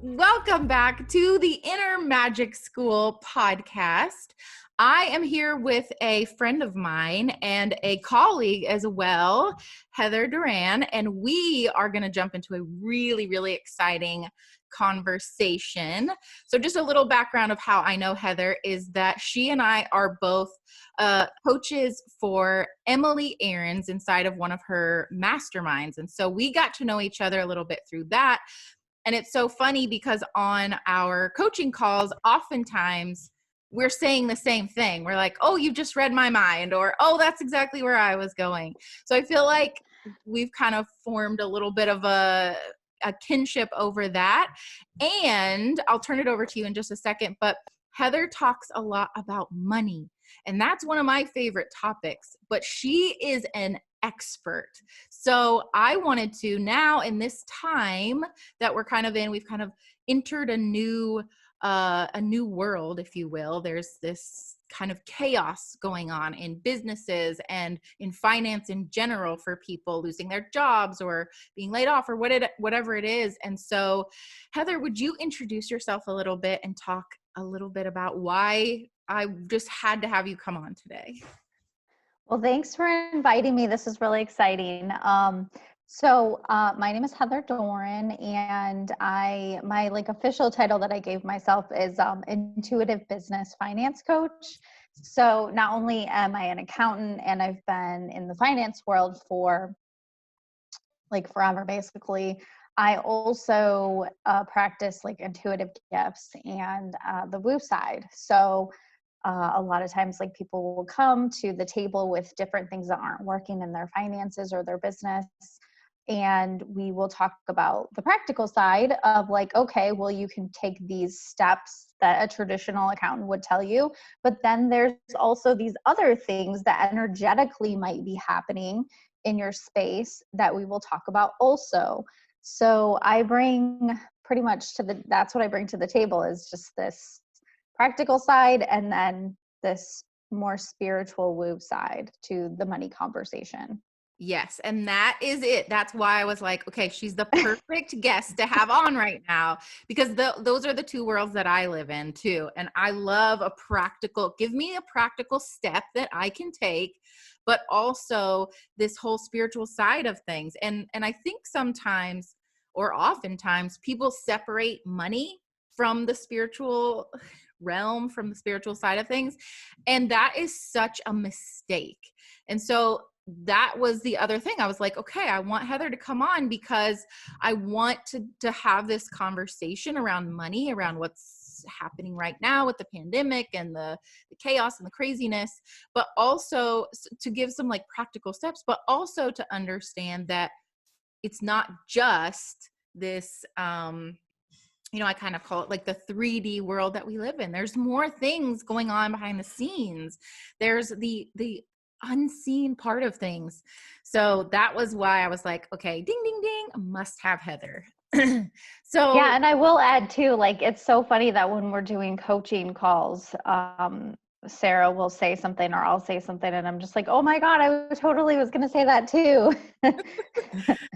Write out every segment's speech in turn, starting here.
Welcome back to the Inner Magic School podcast. I am here with a friend of mine and a colleague as well, Heather Doran, and we are going to jump into a really exciting conversation. So just a little background of how I know Heather is that she and I are both coaches for Emily Aarons inside of one of her masterminds. And so we got to know each other a little bit through that. And it's so funny because on our coaching calls, oftentimes we're saying the same thing. We're like, oh, you just read my mind, or, oh, that's exactly where I was going. So I feel like we've kind of formed a little bit of a kinship over that. And I'll turn it over to you in just a second. But Heather talks a lot about money. And that's one of my favorite topics. But she is an expert. So I wanted to now, in this time that we're kind of in, we've kind of entered a new world, if you will. There's this kind of chaos going on in businesses and in finance in general for people losing their jobs or being laid off or whatever it is. And so, Heather, would you introduce yourself a little bit and talk a little bit about why I just had to have you come on today? Well, thanks for inviting me. This is really exciting. My name is Heather Doran, and my official title that I gave myself is intuitive business finance coach. So not only am I an accountant, and I've been in the finance world for forever, basically, I also practice intuitive gifts and the woo side. So a lot of times people will come to the table with different things that aren't working in their finances or their business. And we will talk about the practical side of okay, well, you can take these steps that a traditional accountant would tell you, but then there's also these other things that energetically might be happening in your space that we will talk about also. So I bring pretty much that's what I bring to the table, is just this practical side and then this more spiritual woo side to the money conversation. Yes. And that is it. That's why I was like, okay, she's the perfect guest to have on right now, because those are the two worlds that I live in too. And I love give me a practical step that I can take, but also this whole spiritual side of things. And I think sometimes or oftentimes people separate money from the spiritual realm, from the spiritual side of things. And that is such a mistake. And so that was the other thing. I was like, okay, I want Heather to come on because I want to have this conversation around money, around what's happening right now with the pandemic and the chaos and the craziness, but also to give some practical steps, but also to understand that it's not just this, I kind of call it the 3D world that we live in. There's more things going on behind the scenes. There's the unseen part of things. So that was why I was like, okay, ding, ding, ding, must have Heather. So yeah, and I will add too, it's so funny that when we're doing coaching calls, Sarah will say something or I'll say something and I'm just like, oh my God, I totally was going to say that too.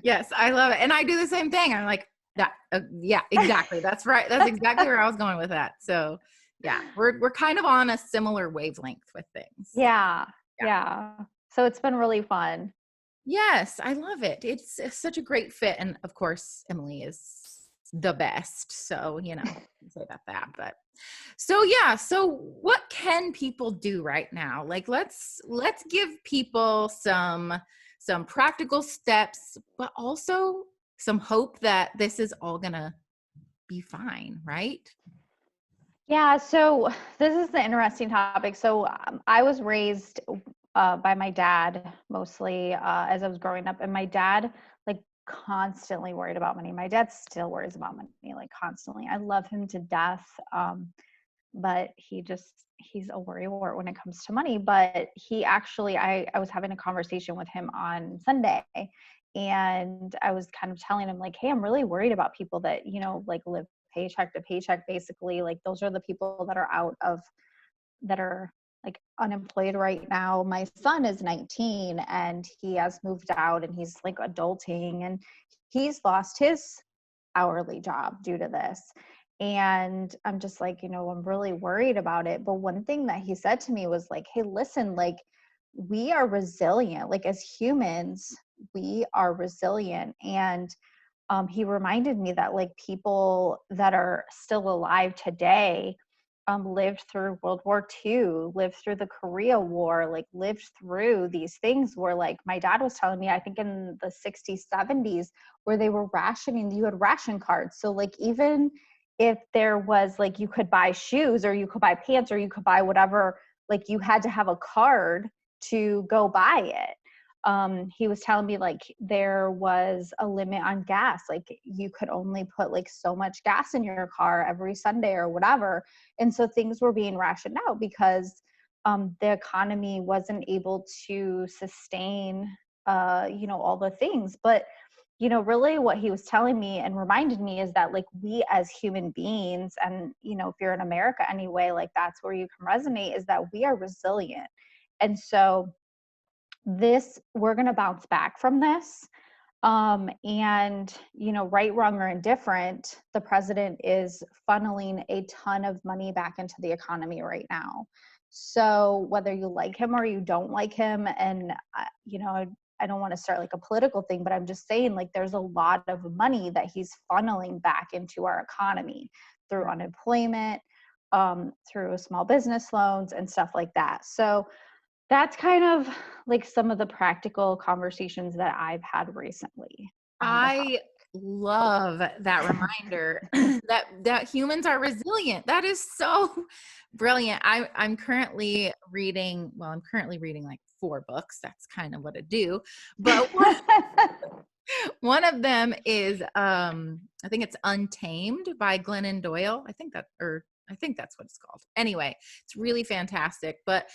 Yes, I love it. And I do the same thing. I'm like, that, yeah, exactly. That's right. That's exactly where I was going with that. So yeah, we're kind of on a similar wavelength with things. Yeah. So it's been really fun. Yes, I love it. It's such a great fit. And of course, Emily is the best. So, say about that. But so yeah, so what can people do right now? Let's give people some practical steps, but also some hope that this is all gonna be fine, right? Yeah, so this is the interesting topic. So I was raised by my dad mostly as I was growing up, and my dad constantly worried about money. My dad still worries about money constantly. I love him to death, but he's a worrywart when it comes to money. But he actually, I was having a conversation with him on Sunday, and I was kind of telling him hey, I'm really worried about people that live paycheck to paycheck, basically. Those are the people that are unemployed right now. My son is 19 and he has moved out and he's adulting, and he's lost his hourly job due to this. And I'm just like, I'm really worried about it. But one thing that he said to me was like, hey, listen, like, we are resilient. Like, as humans, we are resilient. And he reminded me that like people that are still alive today lived through World War II, lived through the Korea War, like lived through these things where like my dad was telling me, I think in the 60s, 70s, where they were rationing, you had ration cards. So like even if there was like, you could buy shoes or you could buy pants or you could buy whatever, like you had to have a card to go buy it. He was telling me like there was a limit on gas. Like you could only put like so much gas in your car every Sunday or whatever. And so things were being rationed out because the economy wasn't able to sustain, all the things. But, really what he was telling me and reminded me is that like we as human beings, and, if you're in America anyway, like that's where you can resonate, is that we are resilient. And so we're going to bounce back from this. And, right, wrong, or indifferent, the president is funneling a ton of money back into the economy right now. So whether you like him or you don't like him, and, I don't want to start like a political thing, but I'm just saying like there's a lot of money that he's funneling back into our economy through unemployment, through small business loans and stuff like that. So that's kind of like some of the practical conversations that I've had recently on the topic. I love that reminder that humans are resilient. That is so brilliant. I'm currently reading, like 4 books. That's kind of what I do. But one of them is I think it's Untamed by Glennon Doyle. I think that's what it's called. Anyway, it's really fantastic. But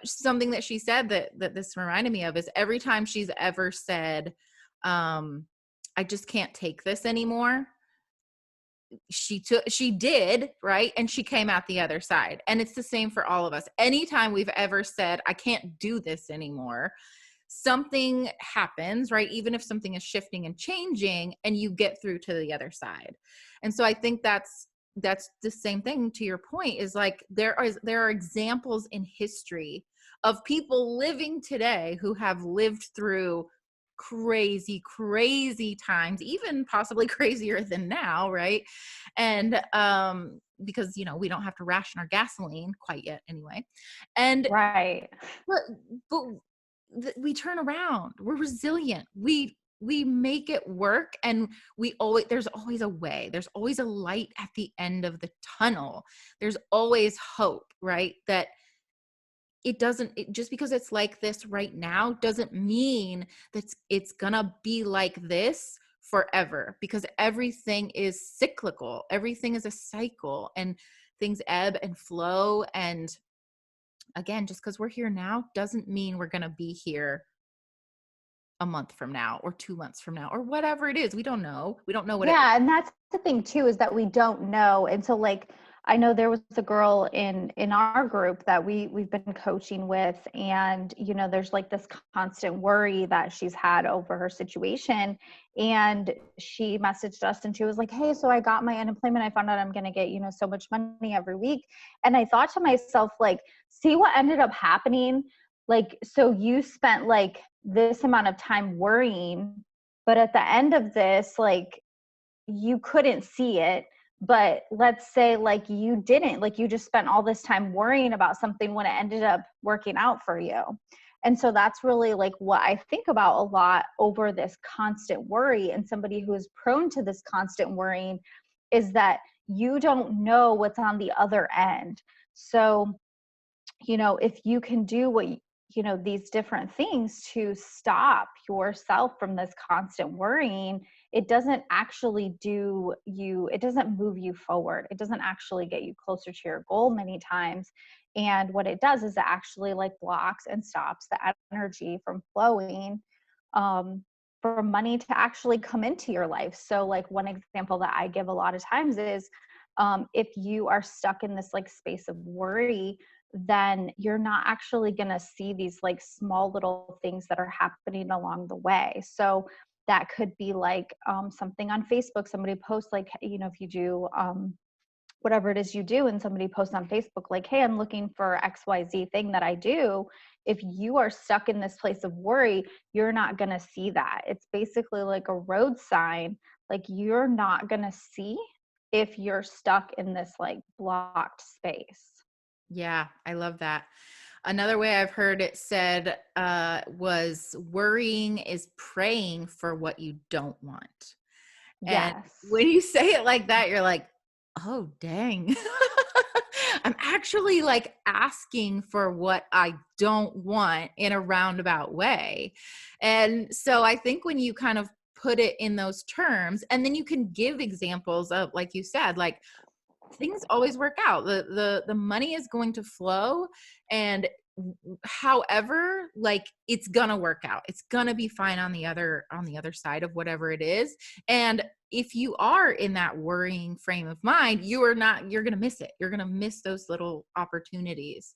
something that she said that this reminded me of is every time she's ever said, I just can't take this anymore, she did, right? And she came out the other side. And it's the same for all of us. Anytime we've ever said, I can't do this anymore, something happens, right? Even if something is shifting and changing, and you get through to the other side. And so I think that's the same thing to your point, is like there are examples in history of people living today who have lived through crazy times, even possibly crazier than now, right? And because we don't have to ration our gasoline quite yet anyway. And Right. but we turn around. We're resilient. We make it work, and there's always a way. There's always a light at the end of the tunnel. There's always hope, right? That just because it's like this right now doesn't mean that it's gonna be like this forever, because everything is cyclical. Everything is a cycle, and things ebb and flow. And again, just because we're here now doesn't mean we're gonna be here a month from now or 2 months from now or whatever it is. We don't know what Yeah, and that's the thing too, is that we don't know. And so like I know there was a girl in our group that we've been coaching with, and there's like this constant worry that she's had over her situation. And she messaged us and she was like, hey, so I got my unemployment. I found out I'm going to get so much money every week. And I thought to myself, like, see what ended up happening. Like, so you spent like this amount of time worrying, but at the end of this, like, you couldn't see it. But let's say like you didn't, like you just spent all this time worrying about something when it ended up working out for you. And so that's really like what I think about a lot over this constant worry. And somebody who is prone to this constant worrying is that you don't know what's on the other end. So if you can do what these different things to stop yourself from this constant worrying, it doesn't actually it doesn't move you forward. It doesn't actually get you closer to your goal many times. And what it does is it actually like blocks and stops the energy from flowing, for money to actually come into your life. So like one example that I give a lot of times is, if you are stuck in this like space of worry, then you're not actually going to see these like small little things that are happening along the way. So That could be like something on Facebook. Somebody posts like, if you do whatever it is you do and somebody posts on Facebook like, hey, I'm looking for XYZ thing that I do. If you are stuck in this place of worry, you're not going to see that. It's basically like a road sign. Like you're not going to see if you're stuck in this like blocked space. Yeah, I love that. Another way I've heard it said was worrying is praying for what you don't want. And Yes. when you say it like that, you're like, oh, dang. I'm actually like asking for what I don't want in a roundabout way. And so I think when you kind of put it in those terms, and then you can give examples of, like you said, like things always work out. The money is going to flow, and however, like it's gonna work out. It's gonna be fine on the other side of whatever it is. And if you are in that worrying frame of mind, you're gonna miss it. You're gonna miss those little opportunities.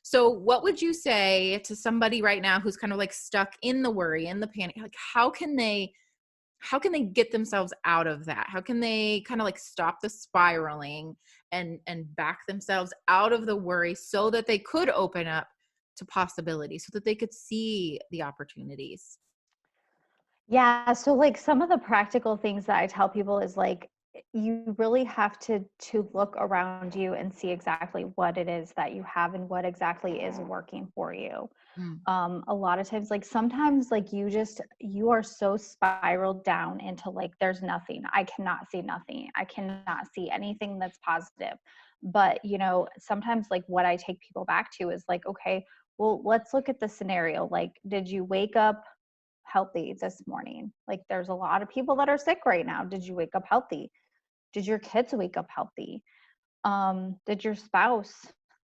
So what would you say to somebody right now who's kind of like stuck in the worry and the panic? Like how can they get themselves out of that? How can they kind of like stop the spiraling and back themselves out of the worry so that they could open up to possibilities, so that they could see the opportunities? Yeah, so like some of the practical things that I tell people is like you really have to look around you and see exactly what it is that you have and what exactly is working for you. Mm. A lot of times, like sometimes like you are so spiraled down into like there's nothing. I cannot see nothing. I cannot see anything that's positive. But sometimes like what I take people back to is like, okay, well, let's look at the scenario. Like, did you wake up healthy this morning? Like there's a lot of people that are sick right now. Did you wake up healthy? Did your kids wake up healthy? Did your spouse,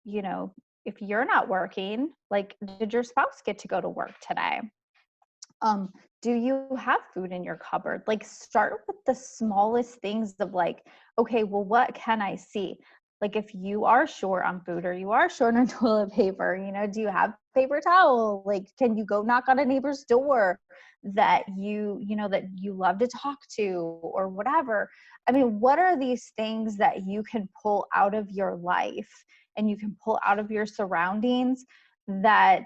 you know, if you're not working, like did your spouse get to go to work today? um do you have food in your cupboard? Like start with the smallest things of like, okay, well, what can I see? Like if you are short on food or you are short on toilet paper, do you have paper towel? Like can you go knock on a neighbor's door that that you love to talk to or whatever? I mean, what are these things that you can pull out of your life and you can pull out of your surroundings that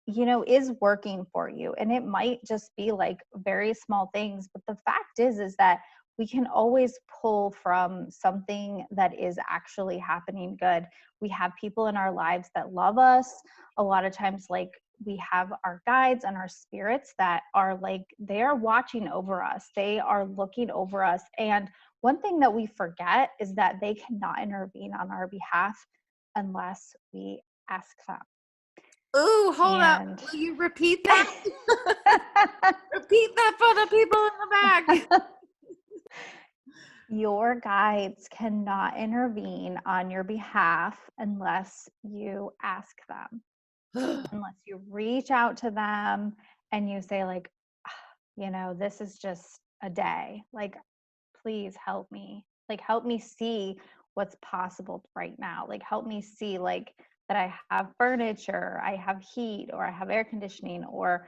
is working for you? And it might just be like very small things, but the fact is that we can always pull from something that is actually happening good. We have people in our lives that love us. A lot of times, like we have our guides and our spirits that are like, they are watching over us. They are looking over us. And one thing that we forget is that they cannot intervene on our behalf unless we ask them. Ooh, hold up. And Will you repeat that? Repeat that for the people in the back. your guides cannot intervene on your behalf unless you ask them, unless you reach out to them and you say like, this is just a day. Like, please help me. Like, help me see what's possible right now. Like, help me see like that I have furniture, I have heat, or I have air conditioning, or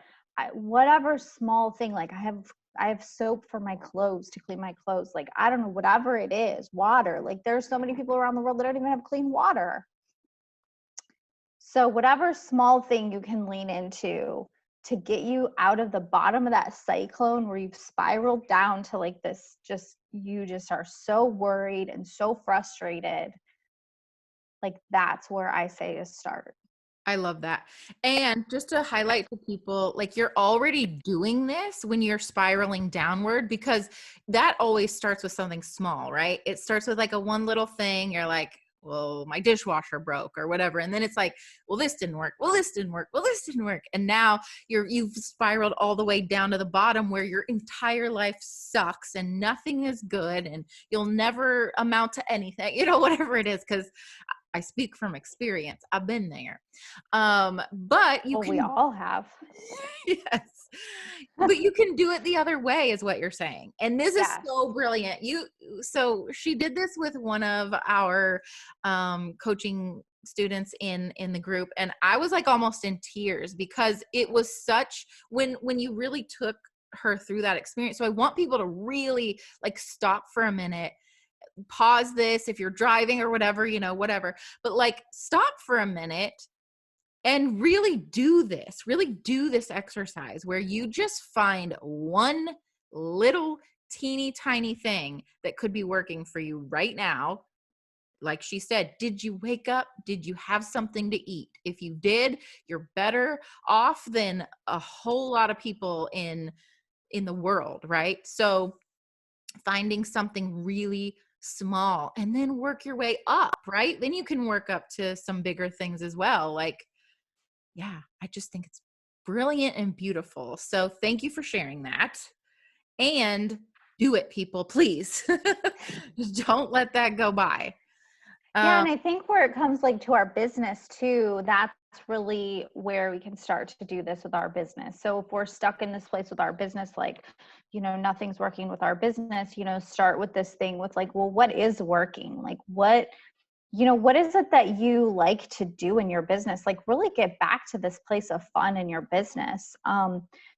whatever small thing. Like I have soap for my clothes to clean my clothes. Like, I don't know, whatever it is, water. Like there's so many people around the world that don't even have clean water. So whatever small thing you can lean into to get you out of the bottom of that cyclone where you've spiraled down to like this, you just are so worried and so frustrated. Like that's where I say to start. I love that. And just to highlight to people, like you're already doing this when you're spiraling downward, because that always starts with something small, right? It starts with like a one little thing. You're like, well, my dishwasher broke or whatever. And then it's like, well, this didn't work. Well, this didn't work. Well, this didn't work. And now you've spiraled all the way down to the bottom where your entire life sucks and nothing is good and you'll never amount to anything, whatever it is. Cause I speak from experience. I've been there. But you Well, we can, all have. yes, but you can do it the other way is what you're saying. And this is Yes. so brilliant. So she did this with one of our coaching students in the group. And I was like almost in tears because it was such, when you really took her through that experience. So I want people to really like stop for a minute, pause this if you're driving or whatever, whatever, but like stop for a minute and really do this exercise where you just find one little teeny tiny thing that could be working for you right now. Like she said, did you wake up? Did you have something to eat? If you did, you're better off than a whole lot of people in the world, right? So finding something really small and then work your way up, right? Then you can work up to some bigger things as well. Like, yeah, I just think it's brilliant and beautiful. So thank you for sharing that. And do it, people, please. Don't let that go by. Yeah, and I think where it comes like to our business too, that's really where we can start to do this with our business. So if we're stuck in this place with our business, like, nothing's working with our business, start with this thing with like, well, what is working? Like what is it that you like to do in your business? Like really get back to this place of fun in your business.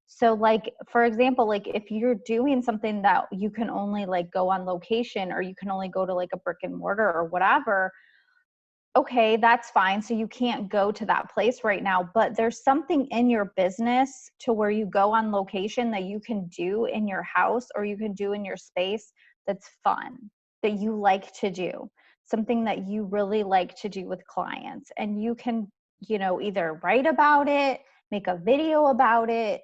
So like, for example, like if you're doing something that you can only like go on location, or you can only go to like a brick and mortar or whatever, okay, that's fine. So you can't go to that place right now, but there's something in your business to where you go on location that you can do in your house or you can do in your space that's fun, that you like to do, something that you really like to do with clients. And you can, either write about it, make a video about it,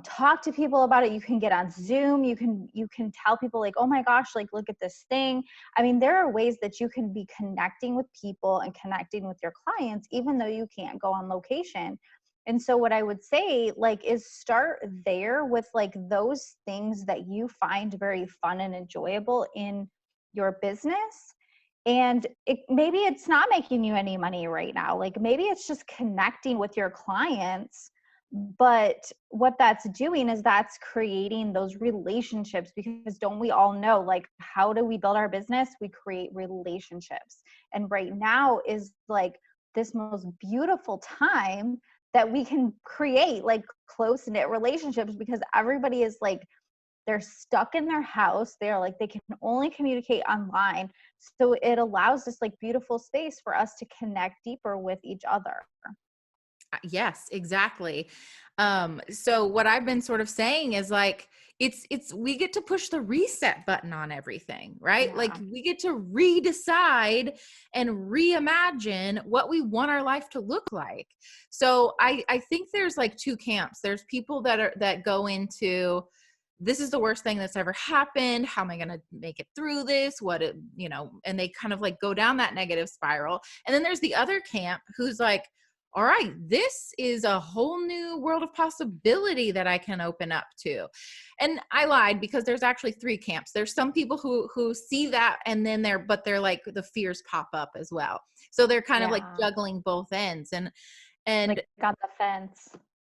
talk to people about it. You can get on Zoom. You can tell people like, oh my gosh, like look at this thing. I mean, there are ways that you can be connecting with people and connecting with your clients, even though you can't go on location. And so what I would say like is start there with like those things that you find very fun and enjoyable in your business. And maybe it's not making you any money right now. Like maybe it's just connecting with your clients. But what that's doing is that's creating those relationships, because don't we all know, like, how do we build our business? We create relationships. And right now is like this most beautiful time that we can create like close knit relationships, because everybody is like, they're stuck in their house. They're like, they can only communicate online. So it allows this like beautiful space for us to connect deeper with each other. Yes, exactly. So what I've been sort of saying is like, we get to push the reset button on everything, right? Yeah. Like we get to redecide and reimagine what we want our life to look like. So I think there's like two camps. There's people that go into, this is the worst thing that's ever happened. How am I going to make it through this? And they kind of like go down that negative spiral. And then there's the other camp who's like, all right, this is a whole new world of possibility that I can open up to. And I lied, because there's actually three camps. There's some people who see that, and then they're like, the fears pop up as well. So they're kind of like juggling both ends and like on the fence.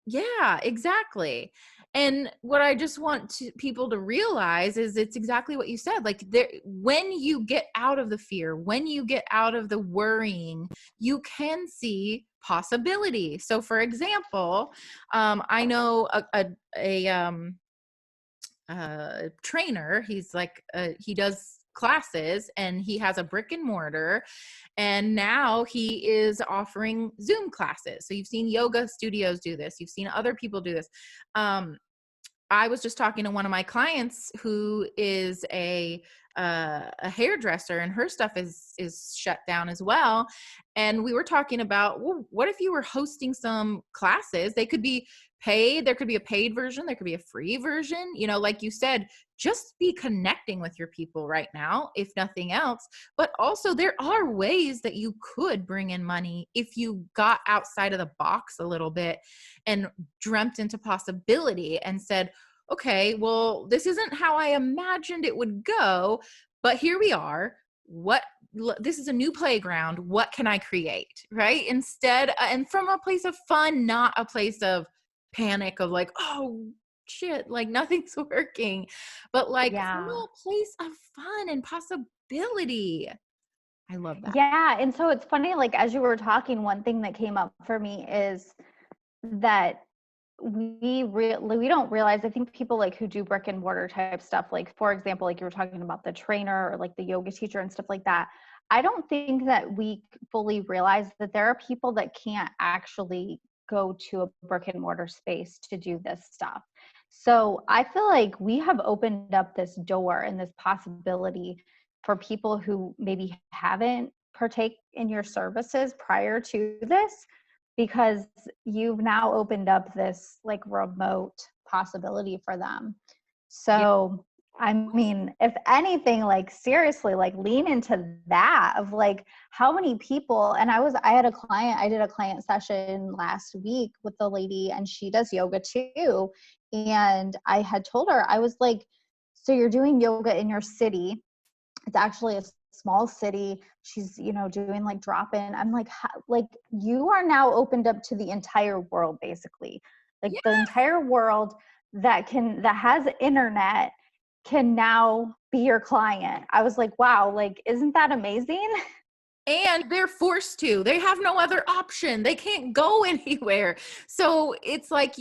Yeah, exactly. And what I just want people to realize is it's exactly what you said. Like when you get out of the fear, when you get out of the worrying, you can see possibility. So for example, I know a trainer. He's like, he does classes and he has a brick and mortar, and now he is offering Zoom classes. So you've seen yoga studios do this. You've seen other people do this. I was just talking to one of my clients who is a hairdresser, and her stuff is shut down as well. And we were talking about, well, what if you were hosting some classes? They could be paid. There could be a paid version. There could be a free version. Like you said, just be connecting with your people right now, if nothing else. But also there are ways that you could bring in money if you got outside of the box a little bit and dreamt into possibility and said, okay, well, this isn't how I imagined it would go, but here we are. This is a new playground. What can I create? Right? Instead, and from a place of fun, not a place of panic of like, oh shit, like nothing's working, but like from a place of fun and possibility. I love that. Yeah. And so it's funny, like as you were talking, one thing that came up for me is that we don't realize, I think people like who do brick and mortar type stuff, like for example, like you were talking about the trainer or like the yoga teacher and stuff like that. I don't think that we fully realize that there are people that can't actually go to a brick and mortar space to do this stuff. So I feel like we have opened up this door and this possibility for people who maybe haven't partake in your services prior to this, because you've now opened up this like remote possibility for them. Yeah. So, I mean, if anything, like seriously, like lean into that of like how many people, and I did a client session last week with the lady and she does yoga too. And I had told her, I was like, so you're doing yoga in your city. It's actually a small city. She's, doing like drop-in. I'm like, like you are now opened up to the entire world, basically. Like Yeah. the entire world that has internet can now be your client. I was like, wow, like, isn't that amazing? And they're forced to. They have no other option. They can't go anywhere. So it's like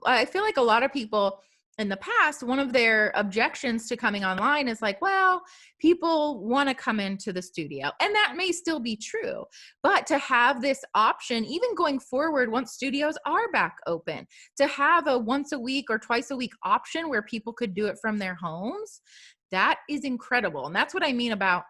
I feel like a lot of people in the past, one of their objections to coming online is like, well, people want to come into the studio. And that may still be true. But to have this option, even going forward, once studios are back open, to have a once a week or twice a week option where people could do it from their homes, that is incredible. And that's what I mean about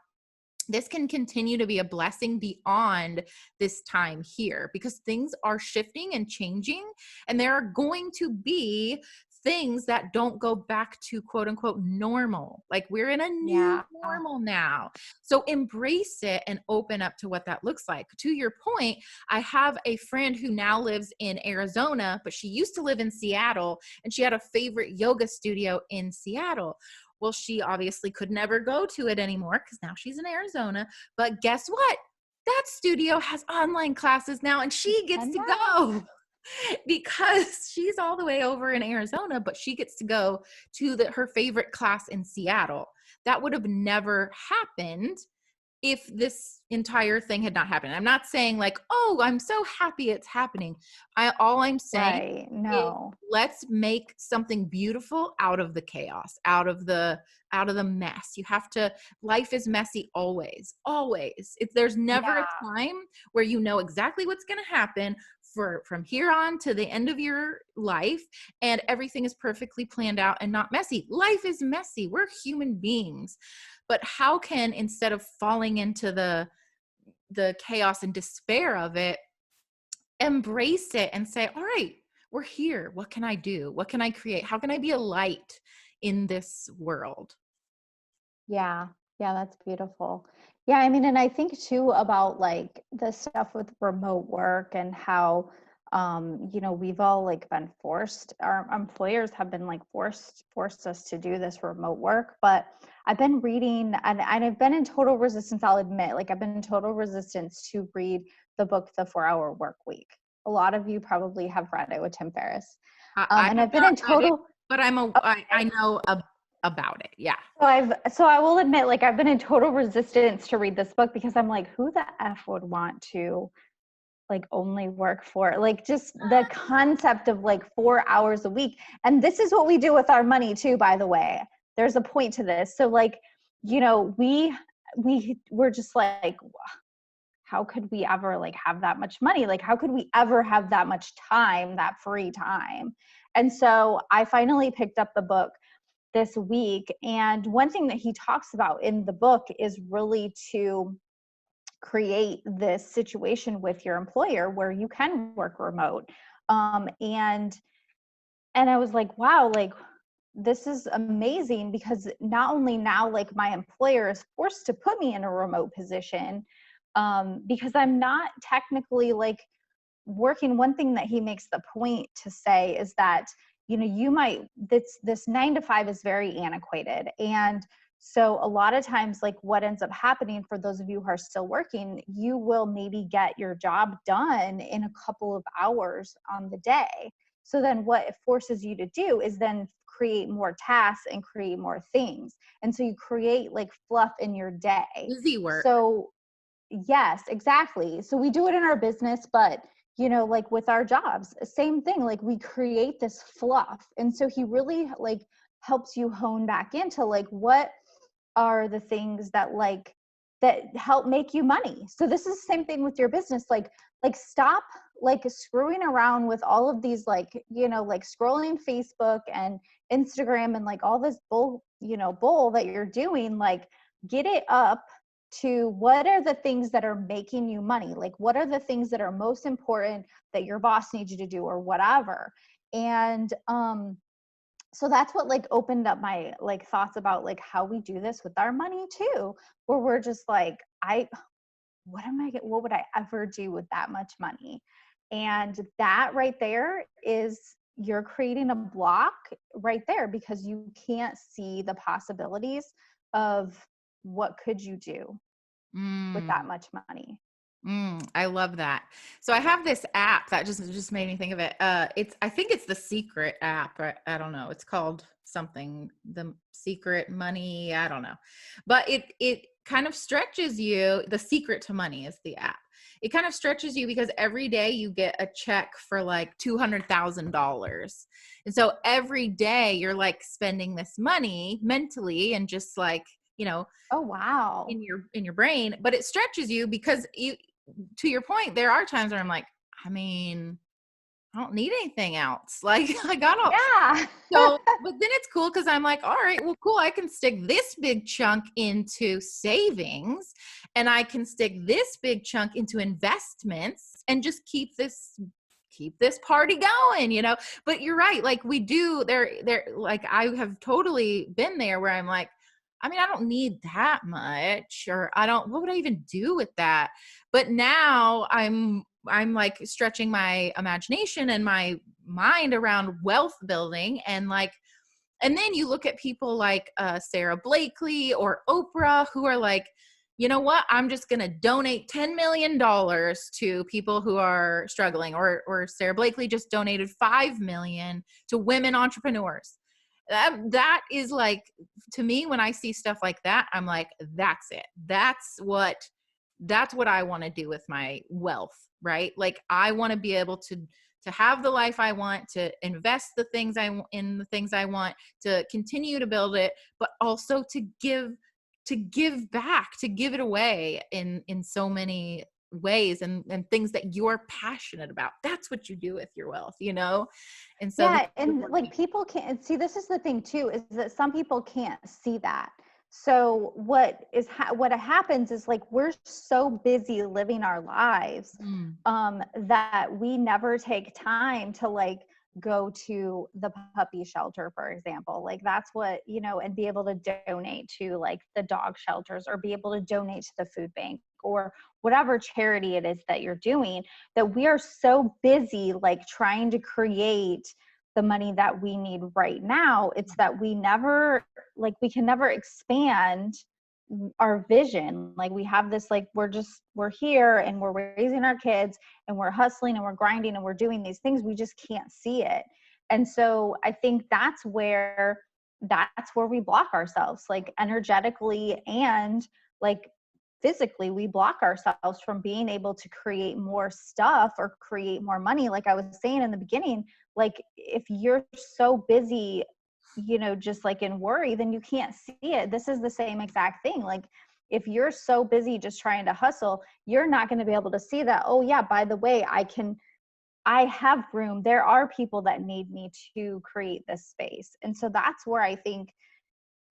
this can continue to be a blessing beyond this time here, because things are shifting and changing, and there are going to be things that don't go back to quote unquote normal. Like we're in a new Yeah. normal now. So embrace it and open up to what that looks like. To your point, I have a friend who now lives in Arizona, but she used to live in Seattle, and she had a favorite yoga studio in Seattle. Well, she obviously could never go to it anymore because now she's in Arizona. But guess what? That studio has online classes now, and she gets to go because she's all the way over in Arizona, but she gets to go to her favorite class in Seattle. That would have never happened if this entire thing had not happened. I'm not saying like, oh, I'm so happy it's happening. All I'm saying Right. is No. let's make something beautiful out of the chaos, out of the mess. You have to, life is messy always. Always. There's never a Yeah. time where you know exactly what's going to happen from here on to the end of your life, and everything is perfectly planned out and not messy. Life is messy. We're human beings. But how can, instead of falling into the chaos and despair of it, embrace it and say, all right, we're here. What can I do? What can I create? How can I be a light in this world? Yeah. Yeah, that's beautiful. Yeah, I mean, and I think too about like the stuff with remote work and how we've all like been forced, our employers have been like forced us to do this remote work. But I've been reading and I've been in total resistance, I'll admit, like I've been in total resistance to read the book The 4 Hour Work Week. A lot of you probably have read it with Tim Ferriss. I And have I've been not in read it, total but I okay. know about it. Yeah. So I will admit, like I've been in total resistance to read this book because I'm like, who the F would want to like only work for like just the concept of like 4 hours a week. And this is what we do with our money too, by the way. There's a point to this. So like, we're just like, how could we ever like have that much money? Like, how could we ever have that much time, that free time? And so I finally picked up the book this week. And one thing that he talks about in the book is really to create this situation with your employer where you can work remote. And I was like, wow, like this is amazing, because not only now like my employer is forced to put me in a remote position, because I'm not technically like working. One thing that he makes the point to say is that you might, this 9 to 5 is very antiquated. And so a lot of times, like what ends up happening for those of you who are still working, you will maybe get your job done in a couple of hours on the day. So then what it forces you to do is then create more tasks and create more things. And so you create like fluff in your day. Busy work. So yes, exactly. So we do it in our business, but like with our jobs, same thing, like we create this fluff. And so he really like helps you hone back into like, what are the things that that help make you money. So this is the same thing with your business. Like stop like screwing around with all of these, like, like scrolling Facebook and Instagram and like all this bull that you're doing. Like get it up to what are the things that are making you money? Like what are the things that are most important that your boss needs you to do or whatever. And so that's what like opened up my like thoughts about like how we do this with our money too, where we're just like, what would I ever do with that much money? And that right there is, you're creating a block right there because you can't see the possibilities of what could you do with that Mm. much money. I love that. So I have this app that just made me think of it. I think it's the Secret app. I don't know. It's called something, the Secret Money. I don't know, but it kind of stretches you. The Secret to Money is the app. It kind of stretches you because every day you get a check for like $200,000, and so every day you're like spending this money mentally and just like, Oh, wow. in your brain, but it stretches you because to your point, there are times where I'm like, I mean, I don't need anything else. Like I got all, Yeah. so, but then it's cool because I'm like, all right, well, cool. I can stick this big chunk into savings and I can stick this big chunk into investments and just keep this party going. But you're right. Like we do there, like I have totally been there where I'm like, I mean, I don't need that much, or what would I even do with that? But now I'm like stretching my imagination and my mind around wealth building, and then you look at people like Sarah Blakely or Oprah, who are like, you know what, I'm just going to donate $10 million to people who are struggling, or Sarah Blakely just donated $5 million to women entrepreneurs. That is like, to me, when I see stuff like that, I'm like, that's it. That's what I want to do with my wealth, right? Like I want to be able to have the life I want, to invest in the things I want, to continue to build it, but also to give back, to give it away in so many ways, and things that you're passionate about. That's what you do with your wealth. And so this Yeah, is and important. like people can't see, this is the thing too, is that some people can't see that. So what happens is like we're so busy living our lives Mm. that we never take time to like go to the puppy shelter, for example. Like that's what, and be able to donate to like the dog shelters, or be able to donate to the food bank, or whatever charity it is that you're doing, that we are so busy like trying to create the money that we need right now. It's that we can never expand our vision. Like we have this, like we're here and we're raising our kids and we're hustling and we're grinding and we're doing these things. We just can't see it. And so I think that's where we block ourselves, like energetically and like physically. We block ourselves from being able to create more stuff or create more money. Like I was saying in the beginning, like if you're so busy, just like in worry, then you can't see it. This is the same exact thing. Like if you're so busy just trying to hustle, you're not going to be able to see that, oh yeah, by the way, I have room. There are people that need me to create this space. And so that's where I think,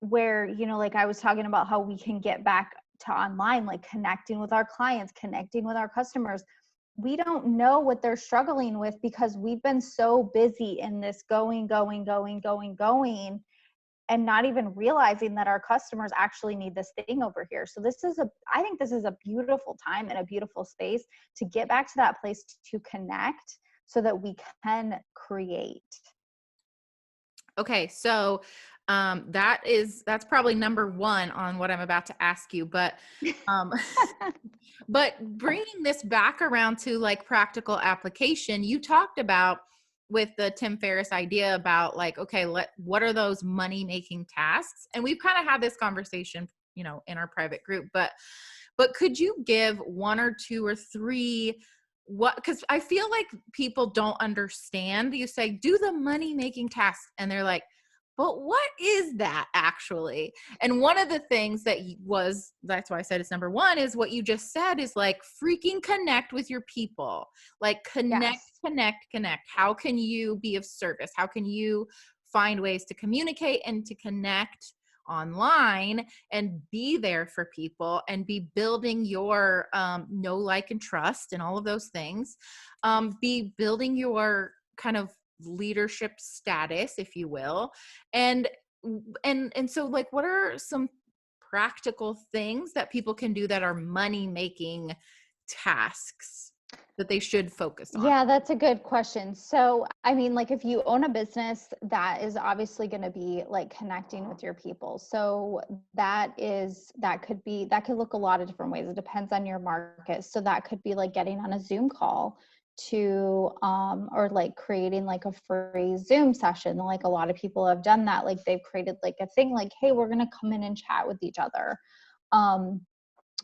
where, like I was talking about how we can get back to online, like connecting with our clients, connecting with our customers. We don't know what they're struggling with because we've been so busy in this going, and not even realizing that our customers actually need this thing over here. So I think this is a beautiful time and a beautiful space to get back to that place to connect so that we can create. Okay, so that's probably number one on what I'm about to ask you, but um, but bringing this back around to like practical application, you talked about with the Tim Ferriss idea about like, okay, what are those money making tasks? And we've kind of had this conversation, in our private group, but could you give one or two or three because I feel like people don't understand. You say, do the money making task. And they're like, but what is that actually? And one of the things that's why I said it's number one, is what you just said, is like freaking connect with your people. Like connect, Yes. connect, connect. How can you be of service? How can you find ways to communicate and to connect online and be there for people and be building your know, like, and trust and all of those things. Be building your kind of leadership status, if you will. And so like, what are some practical things that people can do that are money making tasks that they should focus on? Yeah, that's a good question. So, I mean, like if you own a business, that is obviously going to be like connecting with your people. So that could look a lot of different ways. It depends on your market. So that could be like getting on a Zoom call to or like creating like a free Zoom session. Like a lot of people have done that. Like they've created like a thing like, hey, we're going to come in and chat with each other. Um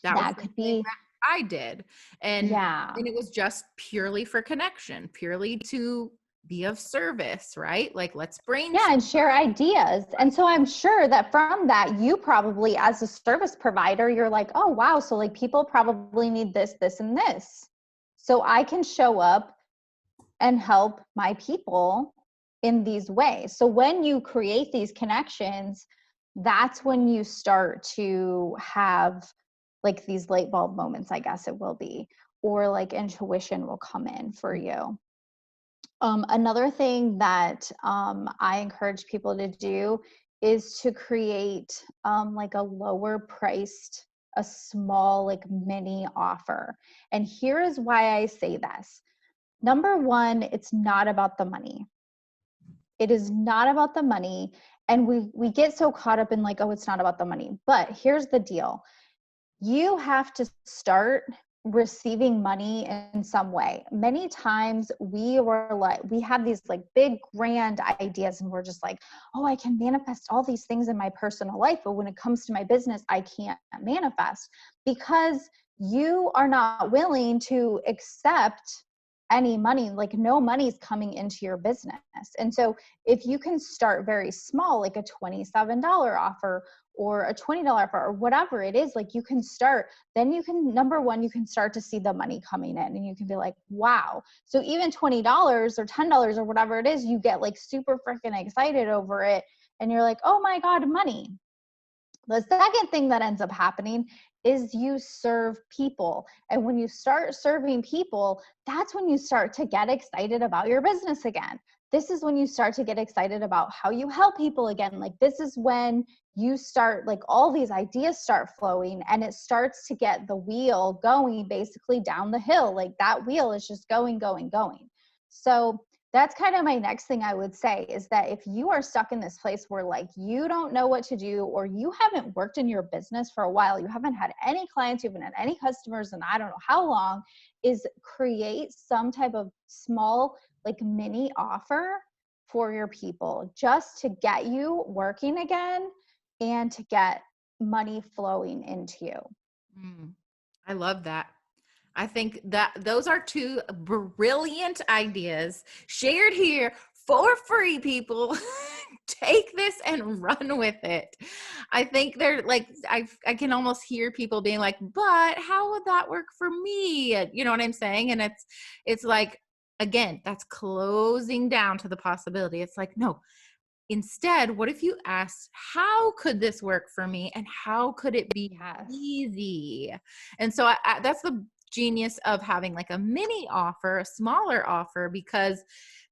That was that the could thing be, that I did. yeah. And it was just purely for connection, purely to be of service, right? Like, let's Yeah, brainstorm. and share ideas. And so I'm sure that from that, you probably, as a service provider, you're like, oh, wow. So like people probably need this, this, and this. So I can show up and help my people in these ways. So when you create these connections, that's when you start to have like these light bulb moments, I guess it will be, or like intuition will come in for you. Another thing that I encourage people to do is to create like a lower priced, a small, like mini offer. And here is why I say this. Number one, it's not about the money. It is not about the money. And we get so caught up in like, oh, it's not about the money. But here's the deal. You have to start receiving money in some way. Many times we have these like big grand ideas and we're just like, oh, I can manifest all these things in my personal life. But when it comes to my business, I can't manifest because you are not willing to accept any money, like no money's coming into your business. And so if you can start very small, like a $27 offer or a $20 offer or whatever it is, like you can start, then you can, number one, you can start to see the money coming in and you can be like, wow. So even $20 or $10 or whatever it is, you get like super freaking excited over it. And you're like, oh my God, money. The second thing that ends up happening is you serve people. And when you start serving people, that's when you start to get excited about your business again. This is when you start to get excited about how you help people again. Like this is when you start, like all these ideas start flowing and it starts to get the wheel going basically down the hill. Like that wheel is just going, going, going. So that's kind of my next thing I would say is that if you are stuck in this place where like you don't know what to do or you haven't worked in your business for a while, you haven't had any clients, you haven't had any customers and I don't know how long, is create some type of small like mini offer for your people just to get you working again and to get money flowing into you. I love that. I think that those are two brilliant ideas shared here for free, people. Take this and run with it. I think they're like, I can almost hear people being like, but how would that work for me? You know what I'm saying? And it's like, again, that's closing down to the possibility. It's like, no, instead, what if you asked, how could this work for me? And how could it be easy? And so that's the genius of having like a mini offer, a smaller offer, because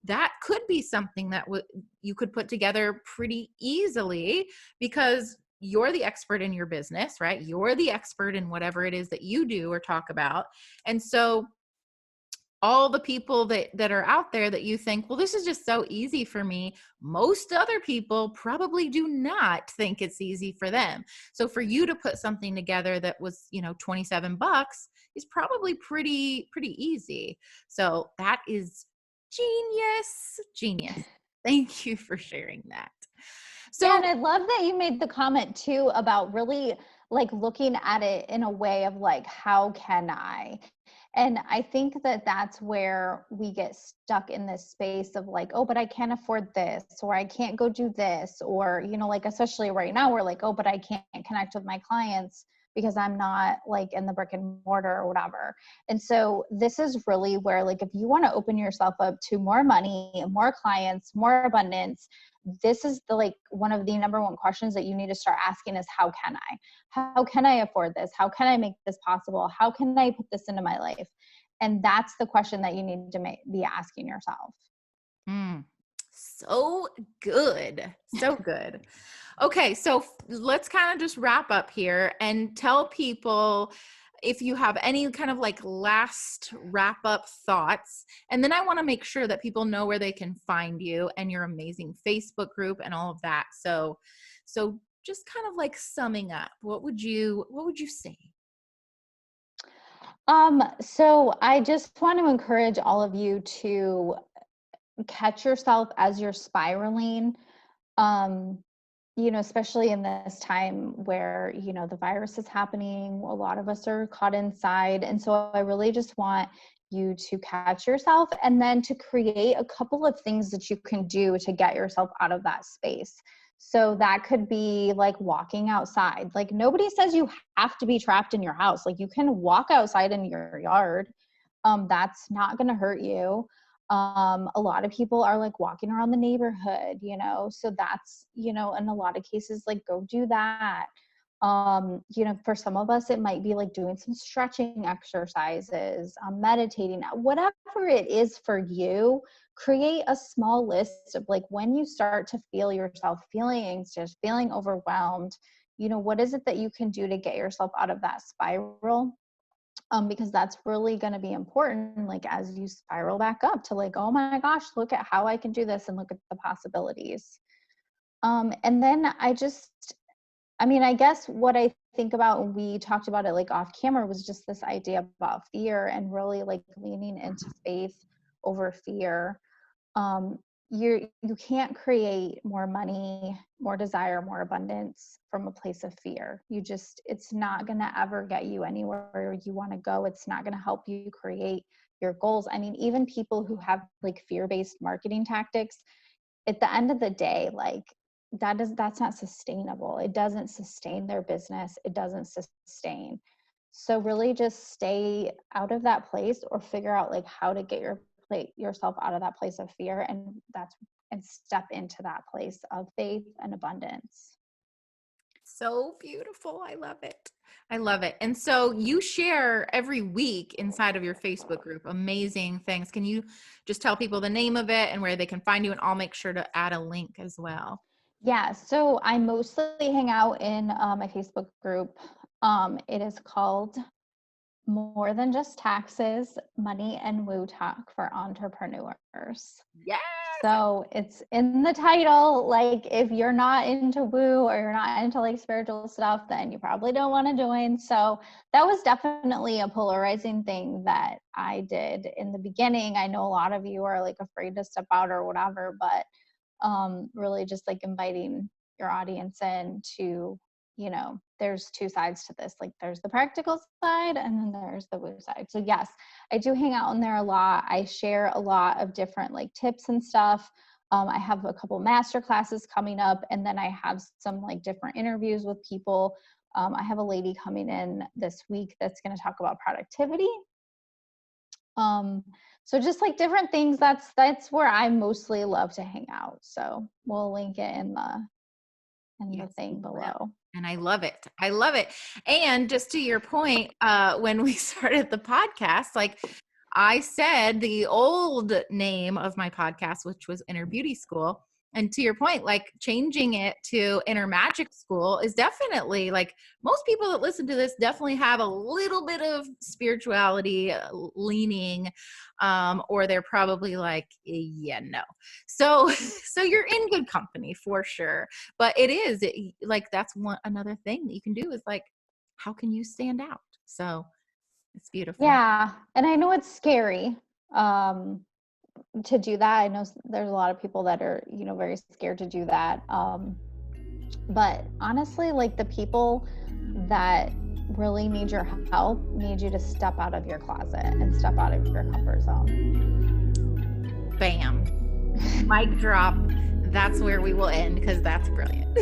that could be something that you could put together pretty easily because you're the expert in your business, right? You're the expert in whatever it is that you do or talk about. And so all the people that are out there that you think, well, this is just so easy for me, most other people probably do not think it's easy for them. So for you to put something together that was, $27 is probably pretty easy. So that is genius. Thank you for sharing that. So yeah, and I love that you made the comment too about really like looking at it in a way of like, how can I? And I think that that's where we get stuck in this space of like, oh, but I can't afford this, or I can't go do this, or, you know, like, especially right now, we're like, oh, but I can't connect with my clients because I'm not like in the brick and mortar or whatever. And so this is really where, like, if you want to open yourself up to more money, more clients, more abundance, this is the, like, one of the number one questions that you need to start asking is, how can I? How can I afford this? How can I make this possible? How can I put this into my life? And that's the question that you need to be asking yourself. So good. So good. Okay, so let's kind of just wrap up here and tell people if you have any kind of like last wrap up thoughts. And then I want to make sure that people know where they can find you and your amazing Facebook group and all of that. So just kind of like summing up, what would you say? So I just want to encourage all of you to catch yourself as you're spiraling. Um, you know, especially in this time where, you know, the virus is happening, a lot of us are caught inside. And so I really just want you to catch yourself and then to create a couple of things that you can do to get yourself out of that space. So that could be like walking outside. Like, nobody says you have to be trapped in your house. Like, you can walk outside in your yard. That's not going to hurt you. A lot of people are like walking around the neighborhood, you know, so that's, you know, in a lot of cases, like, go do that. You know, for some of us, it might be like doing some stretching exercises, meditating, whatever it is for you. Create a small list of, like, when you start to feel yourself feeling anxious, feeling overwhelmed, you know, what is it that you can do to get yourself out of that spiral? Because that's really going to be important, like, as you spiral back up to, like, oh my gosh, look at how I can do this and look at the possibilities. And then I guess what I think about when we talked about it like off camera was just this idea about fear and really like leaning into faith over fear. um, you can't create more money, more desire, more abundance from a place of fear. It's not going to ever get you anywhere you want to go. It's not going to help you create your goals. I mean, even people who have like fear-based marketing tactics, at the end of the day, like, that's not sustainable. It doesn't sustain their business. It doesn't sustain. So really just stay out of that place, or figure out like how to get yourself out of that place of fear, and step into that place of faith and abundance. So beautiful. I love it. I love it. And so you share every week inside of your Facebook group amazing things. Can you just tell people the name of it and where they can find you? And I'll make sure to add a link as well. Yeah, so I mostly hang out in my Facebook group. It is called More Than Just Taxes, Money and Woo Talk for Entrepreneurs. Yes. So it's in the title. Like, if you're not into woo, or you're not into like spiritual stuff, then you probably don't want to join. So that was definitely a polarizing thing that I did in the beginning. I know a lot of you are like afraid to step out or whatever, but really just like inviting your audience in to, you know, there's two sides to this. Like, there's the practical side and then there's the woo side. So yes, I do hang out in there a lot. I share a lot of different like tips and stuff. I have a couple master classes coming up, and then I have some like different interviews with people. I have a lady coming in this week that's going to talk about productivity. So just like different things, that's where I mostly love to hang out. So we'll link it in the thing below. And I love it. I love it. And just to your point, when we started the podcast, like I said, the old name of my podcast, which was Inner Beauty School. And to your point, like changing it to Inner Magic School is definitely, like, most people that listen to this definitely have a little bit of spirituality leaning, or they're probably like, yeah, no. So, so you're in good company for sure. But like, that's another thing that you can do is like, how can you stand out? So it's beautiful. Yeah. And I know it's scary to do that. I know there's a lot of people that are, you know, very scared to do that. But honestly, like, the people that really need your help need you to step out of your closet and step out of your comfort zone. Bam. Mic drop. That's where we will end because that's brilliant.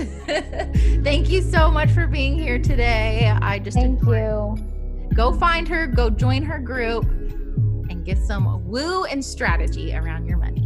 Thank you so much for being here today. Thank you. Go find her, go join her group, and get some woo and strategy around your money.